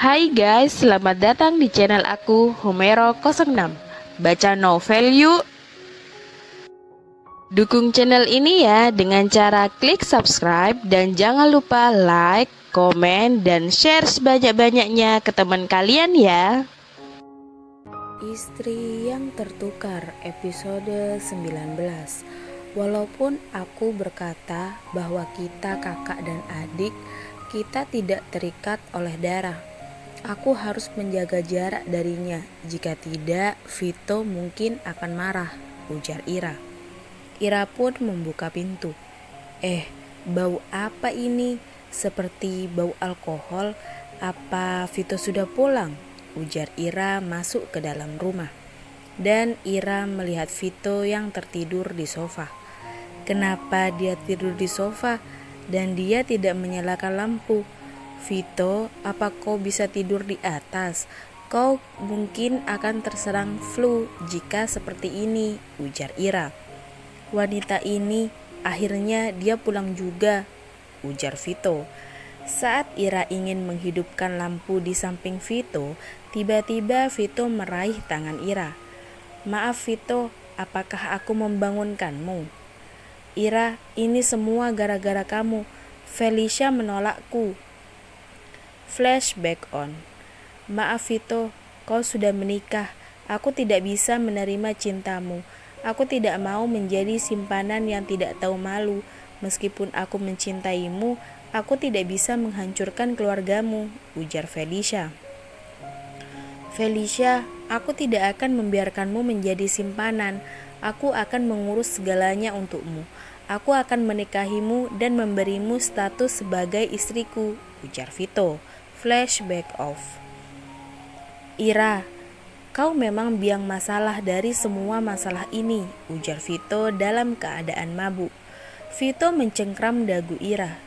Hai guys, selamat datang di channel aku Homero06. Baca novel yuk. Dukung channel ini ya dengan cara klik subscribe dan jangan lupa like, komen, dan share sebanyak-banyaknya ke teman kalian ya. Istri yang tertukar episode 19. Walaupun aku berkata bahwa kita kakak dan adik, kita tidak terikat oleh darah. Aku harus menjaga jarak darinya. Jika tidak, Vito mungkin akan marah, ujar Ira. Ira pun membuka pintu. Bau apa ini? Seperti bau alkohol. Apa Vito sudah pulang? Ujar Ira masuk ke dalam rumah. Dan Ira melihat Vito yang tertidur di sofa. Kenapa dia tidur di sofa dan dia tidak menyalakan lampu? Vito, apa kau bisa tidur di atas? Kau mungkin akan terserang flu jika seperti ini, ujar Ira. Wanita ini, akhirnya dia pulang juga, ujar Vito. Saat Ira ingin menghidupkan lampu di samping Vito, tiba-tiba Vito meraih tangan Ira. Maaf Vito, apakah aku membangunkanmu? Ira, ini semua gara-gara kamu. Felicia menolakku. Flashback on. Maaf Vito, kau sudah menikah. Aku tidak bisa menerima cintamu. Aku tidak mau menjadi simpanan yang tidak tahu malu. Meskipun aku mencintaimu, aku tidak bisa menghancurkan keluargamu, ujar Felicia. Felicia, aku tidak akan membiarkanmu menjadi simpanan. Aku akan mengurus segalanya untukmu. Aku akan menikahimu dan memberimu status sebagai istriku, ujar Vito. Flashback off. Ira, kau memang biang masalah dari semua masalah ini, ujar Vito dalam keadaan mabuk. Vito mencengkram dagu Ira.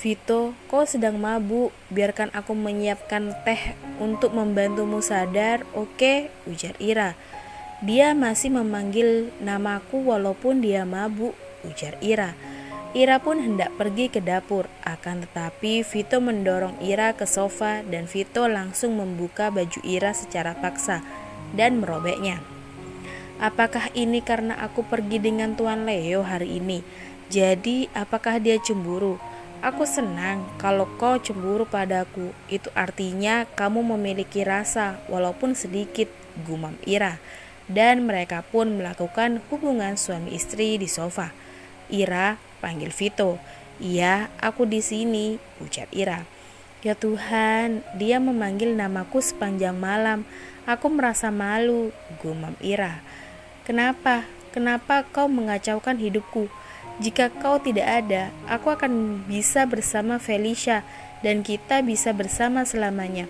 Vito, kau sedang mabuk, biarkan aku menyiapkan teh untuk membantumu sadar, oke? Ujar Ira. Dia masih memanggil namaku walaupun dia mabuk, ujar Ira. Ira pun hendak pergi ke dapur, akan tetapi Vito mendorong Ira ke sofa dan Vito langsung membuka baju Ira secara paksa dan merobeknya. Apakah ini karena aku pergi dengan Tuan Leo hari ini? Jadi apakah dia cemburu? Aku senang kalau kau cemburu padaku. Itu artinya kamu memiliki rasa walaupun sedikit, gumam Ira. Dan mereka pun melakukan hubungan suami istri di sofa. Ira, panggil Vito. Iya, aku di sini, ujar Ira. Ya Tuhan, dia memanggil namaku sepanjang malam. Aku merasa malu, gumam Ira. Kenapa? Kenapa kau mengacaukan hidupku? Jika kau tidak ada, aku akan bisa bersama Felicia dan kita bisa bersama selamanya.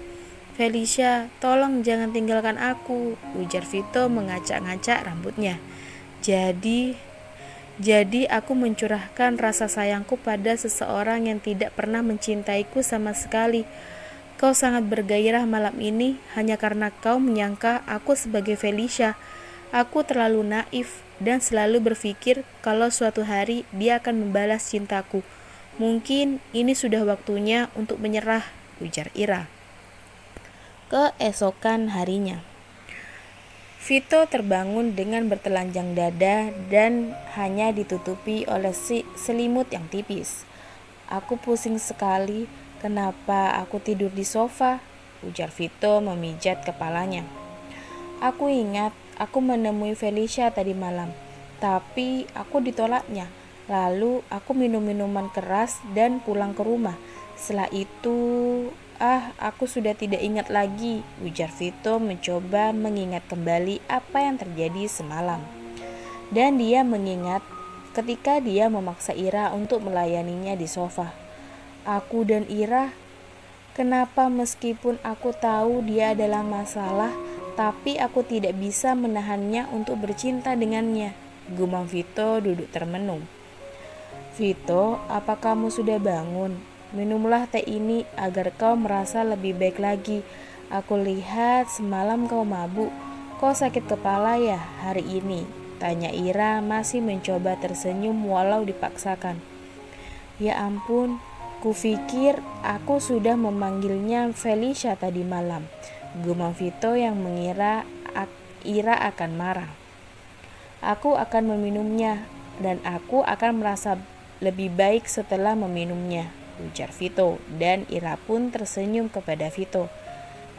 Felicia, tolong jangan tinggalkan aku, ujar Vito mengacak-ngacak rambutnya. Jadi aku mencurahkan rasa sayangku pada seseorang yang tidak pernah mencintaiku sama sekali. Kau sangat bergairah malam ini hanya karena kau menyangka aku sebagai Felicia. Aku terlalu naif dan selalu berpikir kalau suatu hari dia akan membalas cintaku. Mungkin ini sudah waktunya untuk menyerah, ujar Ira. Keesokan harinya, Vito terbangun dengan bertelanjang dada dan hanya ditutupi oleh selimut yang tipis. Aku pusing sekali, kenapa aku tidur di sofa? Ujar Vito memijat kepalanya. Aku ingat aku menemui Felicia tadi malam, tapi aku ditolaknya. Lalu aku minum minuman keras dan pulang ke rumah. Setelah itu, aku sudah tidak ingat lagi, ujar Vito mencoba mengingat kembali apa yang terjadi semalam. Dan dia mengingat ketika dia memaksa Ira untuk melayaninya di sofa. Aku dan Ira, kenapa meskipun aku tahu dia adalah masalah, tapi aku tidak bisa menahannya untuk bercinta dengannya, gumam Vito duduk termenung. Vito, apa kamu sudah bangun? Minumlah teh ini agar kau merasa lebih baik lagi. Aku lihat semalam kau mabuk. Kau sakit kepala ya hari ini? Tanya Ira masih mencoba tersenyum walau dipaksakan. Ya ampun, Kupikir aku sudah memanggilnya Felicia tadi malam, gumam Vito yang mengira Ira akan marah. Aku akan meminumnya dan aku akan merasa lebih baik setelah meminumnya, ujar Vito, dan Ira pun tersenyum kepada Vito.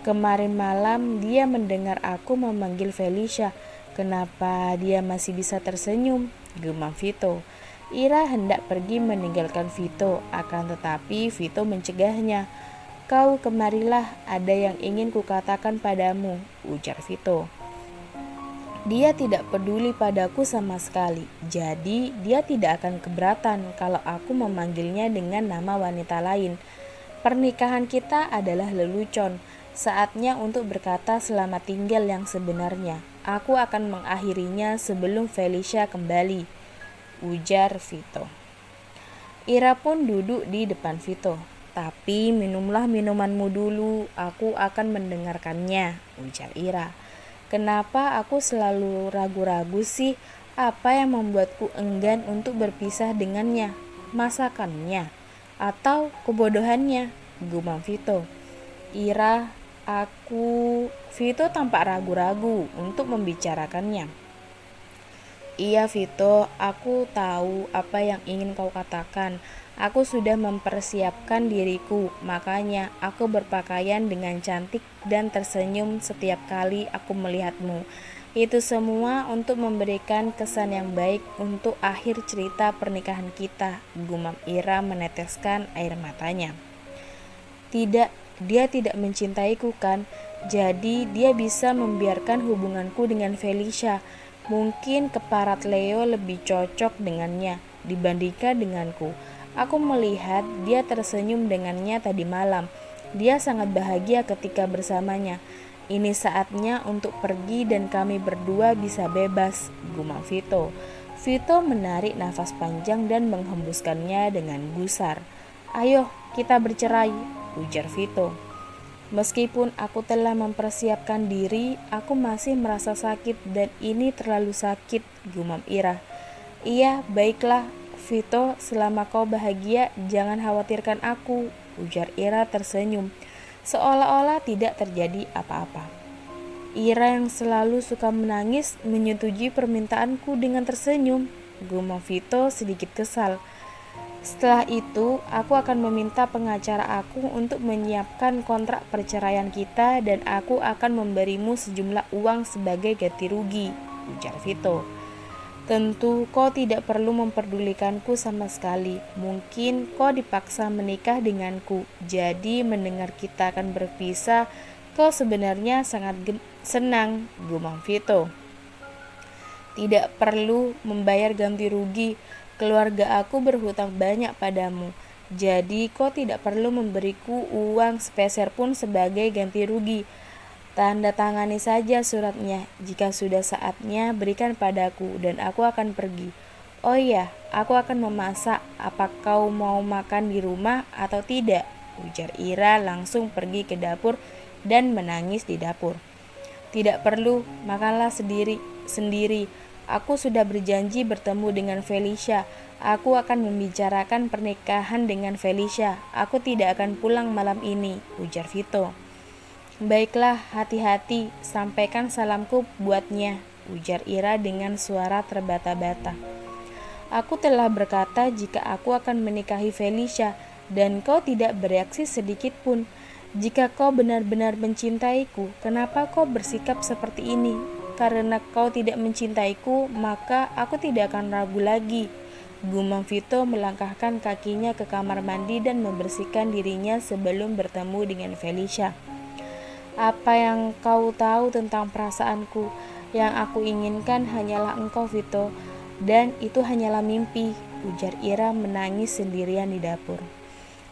Kemarin malam dia mendengar aku memanggil Felicia. Kenapa dia masih bisa tersenyum? Gemam Vito. Ira hendak pergi meninggalkan Vito, akan tetapi Vito mencegahnya. Kau kemarilah, ada yang ingin kukatakan padamu, ujar Vito. Dia tidak peduli padaku sama sekali, jadi dia tidak akan keberatan kalau aku memanggilnya dengan nama wanita lain. Pernikahan kita adalah lelucon. Saatnya untuk berkata selamat tinggal yang sebenarnya. Aku akan mengakhirinya sebelum Felicia kembali, ujar Vito. Ira pun duduk di depan Vito. Tapi minumlah minumanmu dulu, aku akan mendengarkannya, ujar Ira. Kenapa aku selalu ragu-ragu sih? Apa yang membuatku enggan untuk berpisah dengannya? Masakannya? Atau kebodohannya? Gumam Vito. Vito tampak ragu-ragu untuk membicarakannya. Iya Vito, aku tahu apa yang ingin kau katakan. Aku sudah mempersiapkan diriku, makanya aku berpakaian dengan cantik dan tersenyum setiap kali aku melihatmu. Itu semua untuk memberikan kesan yang baik untuk akhir cerita pernikahan kita, gumam Ira meneteskan air matanya. Tidak, dia tidak mencintaiku kan, jadi dia bisa membiarkan hubunganku dengan Felicia. Mungkin keparat Leo lebih cocok dengannya dibandingkan denganku. Aku melihat dia tersenyum dengannya tadi malam. Dia sangat bahagia ketika bersamanya. Ini saatnya untuk pergi dan kami berdua bisa bebas, gumam Vito. Vito menarik nafas panjang dan menghembuskannya dengan gusar. Ayo, kita bercerai, ujar Vito. Meskipun aku telah mempersiapkan diri, aku masih merasa sakit dan ini terlalu sakit, gumam Ira. Iya, baiklah, Vito, selama kau bahagia, jangan khawatirkan aku, ujar Ira tersenyum, seolah-olah tidak terjadi apa-apa. Ira yang selalu suka menangis menyetujui permintaanku dengan tersenyum, gumam Vito sedikit kesal. Setelah itu, aku akan meminta pengacara aku untuk menyiapkan kontrak perceraian kita dan aku akan memberimu sejumlah uang sebagai ganti rugi, ujar Vito. Tentu kau tidak perlu memperdulikanku sama sekali. Mungkin kau dipaksa menikah denganku. Jadi mendengar kita akan berpisah, kau sebenarnya sangat senang, gumam Vito. Tidak perlu membayar ganti rugi. Keluarga aku berhutang banyak padamu. Jadi kau tidak perlu memberiku uang sepeser pun sebagai ganti rugi. Tanda tangani saja suratnya. Jika sudah saatnya, berikan padaku dan aku akan pergi. Oh iya, aku akan memasak. Apa kau mau makan di rumah atau tidak? Ujar Ira langsung pergi ke dapur dan menangis di dapur. Tidak perlu, makanlah sendiri. Aku sudah berjanji bertemu dengan Felicia. Aku akan membicarakan pernikahan dengan Felicia. Aku tidak akan pulang malam ini, ujar Vito. Baiklah, hati-hati, sampaikan salamku buatnya, ujar Ira dengan suara terbata-bata. Aku telah berkata jika aku akan menikahi Felicia dan kau tidak bereaksi sedikit pun. Jika kau benar-benar mencintaiku, kenapa kau bersikap seperti ini? Karena kau tidak mencintaiku, maka aku tidak akan ragu lagi. Gumam Vito melangkahkan kakinya ke kamar mandi dan membersihkan dirinya sebelum bertemu dengan Felicia. Apa yang kau tahu tentang perasaanku? Yang aku inginkan hanyalah engkau, Vito, dan itu hanyalah mimpi, ujar Ira menangis sendirian di dapur.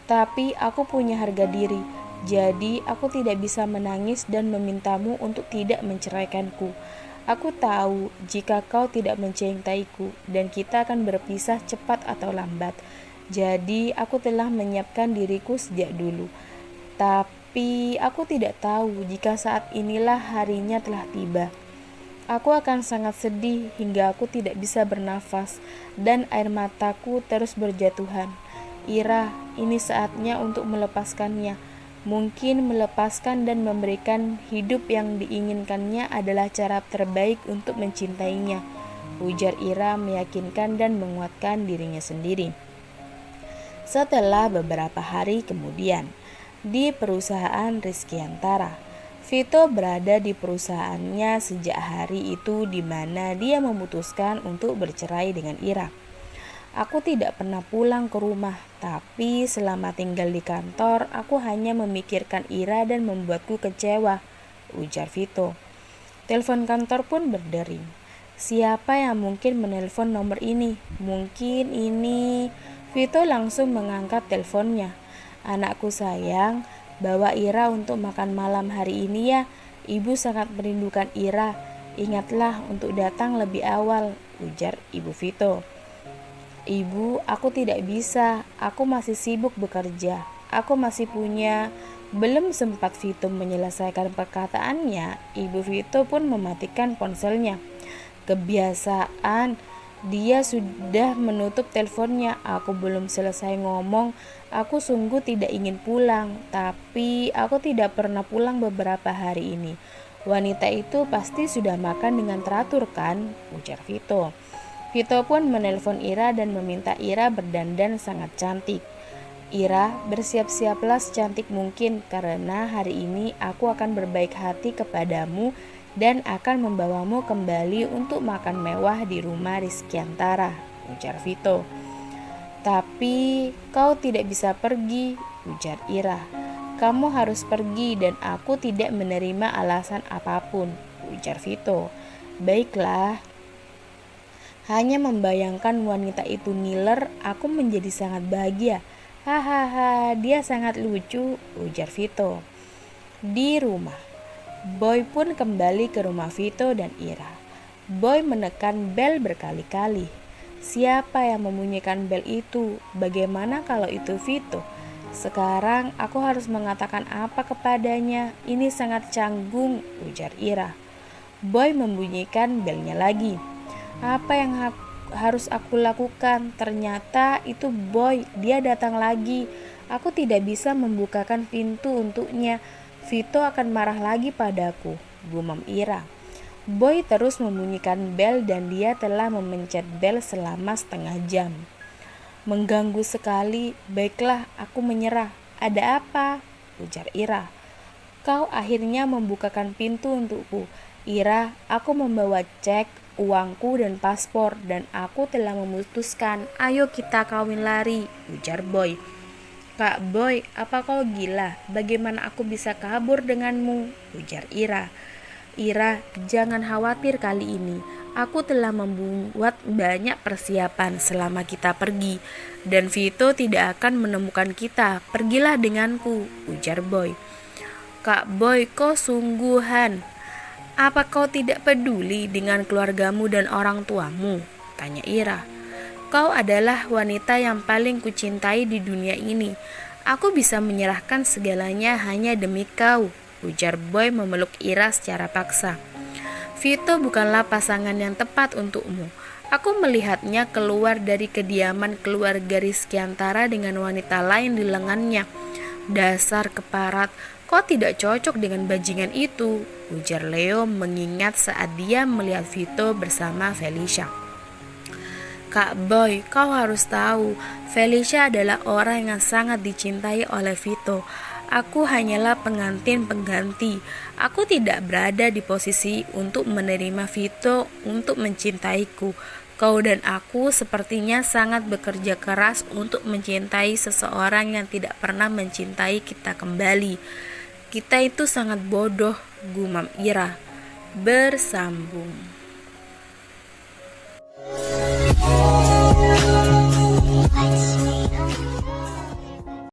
Tapi aku punya harga diri, jadi aku tidak bisa menangis dan memintamu untuk tidak menceraikanku. Aku tahu jika kau tidak mencintaiku dan kita akan berpisah cepat atau lambat. Jadi aku telah menyiapkan diriku sejak dulu. Tapi aku tidak tahu jika saat inilah harinya telah tiba. Aku akan sangat sedih hingga aku tidak bisa bernafas dan air mataku terus berjatuhan. Ira, ini saatnya untuk melepaskannya. Mungkin melepaskan dan memberikan hidup yang diinginkannya adalah cara terbaik untuk mencintainya, ujar Ira meyakinkan dan menguatkan dirinya sendiri. Setelah beberapa hari kemudian, di perusahaan Rizkyantara, Vito berada di perusahaannya sejak hari itu di mana dia memutuskan untuk bercerai dengan Ira. Aku tidak pernah pulang ke rumah, tapi selama tinggal di kantor, aku hanya memikirkan Ira dan membuatku kecewa, ujar Vito. Telepon kantor pun berdering. Siapa yang mungkin menelpon nomor ini? Mungkin ini. Vito langsung mengangkat teleponnya. Anakku sayang, bawa Ira untuk makan malam hari ini ya. Ibu sangat merindukan Ira. Ingatlah untuk datang lebih awal, ujar Ibu Vito. Ibu, aku tidak bisa. Aku masih sibuk bekerja. Aku masih punya... Belum sempat Vito menyelesaikan perkataannya, Ibu Vito pun mematikan ponselnya. Kebiasaan, dia sudah menutup teleponnya. Aku belum selesai ngomong. Aku sungguh tidak ingin pulang, tapi aku tidak pernah pulang beberapa hari ini. Wanita itu pasti sudah makan dengan teratur kan? Ujar Vito. Vito pun menelpon Ira dan meminta Ira berdandan sangat cantik. Ira, bersiap-siaplah secantik mungkin karena hari ini aku akan berbaik hati kepadamu dan akan membawamu kembali untuk makan mewah di rumah Rizkyantara, ujar Vito. Tapi kau tidak bisa pergi, ujar Ira. Kamu harus pergi dan aku tidak menerima alasan apapun, ujar Vito. Baiklah. Hanya membayangkan wanita itu ngiler, aku menjadi sangat bahagia. Hahaha, dia sangat lucu, ujar Vito. Di rumah, Boy pun kembali ke rumah Vito dan Ira. Boy menekan bel berkali-kali. Siapa yang membunyikan bel itu? Bagaimana kalau itu Vito? Sekarang aku harus mengatakan apa kepadanya? Ini sangat canggung, ujar Ira. Boy membunyikan belnya lagi. Apa yang harus aku lakukan? Ternyata itu Boy, dia datang lagi. Aku tidak bisa membukakan pintu untuknya. Vito akan marah lagi padaku, gumam Ira. Boy terus membunyikan bel dan dia telah memencet bel selama setengah jam. Mengganggu sekali. Baiklah, aku menyerah. Ada apa? Ujar Ira. Kau akhirnya membukakan pintu untukku. Ira, aku membawa cek, uangku dan paspor dan aku telah memutuskan, ayo kita kawin lari, ujar Boy. Kak Boy, apa kau gila? Bagaimana aku bisa kabur denganmu? Ujar Ira. Ira, jangan khawatir kali ini. Aku telah membuat banyak persiapan selama kita pergi dan Vito tidak akan menemukan kita. Pergilah denganku, ujar Boy. Kak Boy, kau sungguhan. Apa kau tidak peduli dengan keluargamu dan orang tuamu? Tanya Ira. Kau adalah wanita yang paling kucintai di dunia ini. Aku bisa menyerahkan segalanya hanya demi kau, ujar Boy memeluk Ira secara paksa. Vito bukanlah pasangan yang tepat untukmu. Aku melihatnya keluar dari kediaman keluarga Rizkyantara dengan wanita lain di lengannya. Dasar keparat, kau tidak cocok dengan bajingan itu, ujar Leo mengingat saat dia melihat Vito bersama Felicia. Kak Boy, kau harus tahu, Felicia adalah orang yang sangat dicintai oleh Vito. Aku hanyalah pengantin pengganti. Aku tidak berada di posisi untuk menerima Vito untuk mencintaiku. Kau dan aku sepertinya sangat bekerja keras untuk mencintai seseorang yang tidak pernah mencintai kita kembali. Kita itu sangat bodoh, gumam Ira. Bersambung.